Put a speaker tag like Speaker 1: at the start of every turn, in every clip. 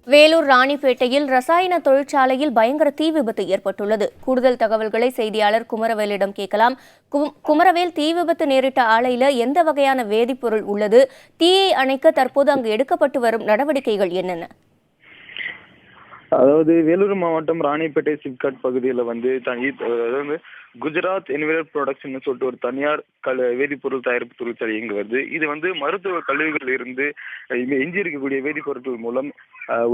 Speaker 1: வேலூர் ராணிப்பேட்டையில் ரசாயன தொழிற்சாலையில் பயங்கர தீ விபத்து ஏற்பட்டுள்ளது. கூடுதல் தகவல்களை செய்தியாளர் குமரவேலிடம் கேட்கலாம். குமரவேல், தீ விபத்து நேரிட்ட ஆலையில் எந்த வகையான வேதிப்பொருள் உள்ளது? தீயை அணைக்க தற்போது அங்கு எடுக்கப்பட்டு வரும் நடவடிக்கைகள் என்னென்ன?
Speaker 2: அதாவது வேலூர் மாவட்டம் ராணிப்பேட்டை சிப்காட் பகுதியில் அதாவது குஜராத் என்விரல் ப்ரொடக்ஷன் சொல்லிட்டு ஒரு தனியார் வேதிப்பொருள் தயாரிப்பு தொழிற்சாலை இயங்கி வருது. இது மருத்துவ கல்லூரிகளில் இருந்து எஞ்சி இருக்கக்கூடிய வேதிப்பொருட்கள் மூலம்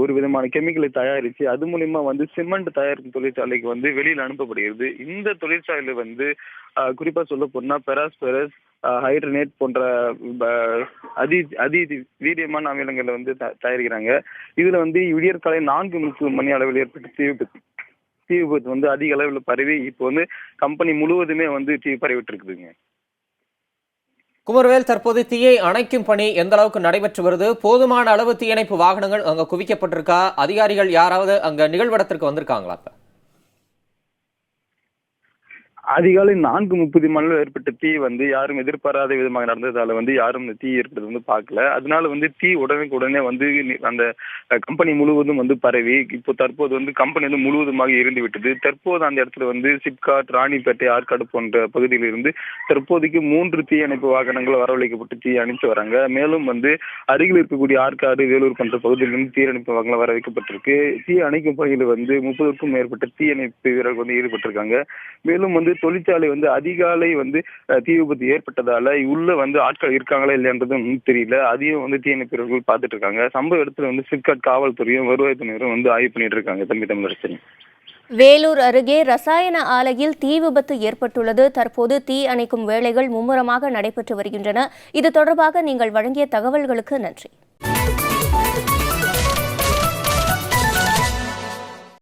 Speaker 2: ஒரு விதமான கெமிக்கலை தயாரித்து அது மூலியமா சிமெண்ட் தயாரிக்கும் தொழிற்சாலைக்கு வெளியில் அனுப்பப்படுகிறது. இந்த தொழிற்சாலையில குறிப்பா சொல்ல போனா பெராஸ்பரஸ், ஹைட்ரனேட் போன்ற அதி வீரியமான அமிலங்களை தயாரிக்கிறாங்க. இதுல விடியற்காலை 4:30 மணி அளவில் ஏற்பட்ட தீ விபத்து அதிக அளவில் பரவி இப்போ கம்பெனி முழுவதுமே தீ பரவிட்டு இருக்குதுங்க.
Speaker 3: குமரவேல், தற்போது தீயை அணைக்கும் பணி எந்த அளவுக்கு நடைபெற்று வருது? போதுமான அளவு தீயணைப்பு வாகனங்கள் அங்க குவிக்கப்பட்டிருக்கா? அதிகாரிகள் யாராவது அங்க நிகழ்விடத்திற்கு வந்திருக்காங்களா?
Speaker 2: அதிகாலை 4:30 மணில ஏற்பட்ட தீ யாரும் எதிர்பாராத விதமாக நடந்ததால யாரும் இந்த தீ ஏற்பட்டது பார்க்கல. அதனால தீ உடனே அந்த கம்பெனி முழுவதும் பரவி இப்போ தற்போது கம்பெனி முழுவதுமாக எரிந்து விட்டது. தற்போது அந்த இடத்துல சிப்காட், ராணிப்பேட்டை, ஆற்காடு போன்ற பகுதியில் இருந்து தற்போதைக்கு 3 தீயணைப்பு வாகனங்கள் வரவழைக்கப்பட்டு தீ அணைத்து வராங்க. மேலும் அருகில் இருக்கக்கூடிய ஆற்காடு, வேலூர் போன்ற பகுதியிலிருந்து தீயணைப்பு வாகனங்கள் வர வைக்கப்பட்டிருக்கு. தீ அணைக்கும் பகுதியில் 30க்கும் மேற்பட்ட தீயணைப்பு வீரர்கள் ஈடுபட்டிருக்காங்க. மேலும் தொழிற்சாலை அதிகாலை தீ விபத்து ஏற்பட்டதால உள்ள ஆட்கள் இருக்காங்களா இல்லையான்றதும் தெரியல. அதையும் தீயணைப்பு பார்த்துட்டு இருக்காங்க. சம்பவ இடத்துல சிப்காட் காவல்துறையும் வருவாய்த்துறையினரும் ஆய்வு பண்ணிட்டு இருக்காங்க. தமிழரசன்,
Speaker 1: வேலூர் அருகே ரசாயன ஆலையில் தீ விபத்து ஏற்பட்டுள்ளது. தற்போது தீ அணைக்கும் வேலைகள் மும்முரமாக நடைபெற்று வருகின்றன. இது தொடர்பாக நீங்கள் வழங்கிய தகவல்களுக்கு நன்றி.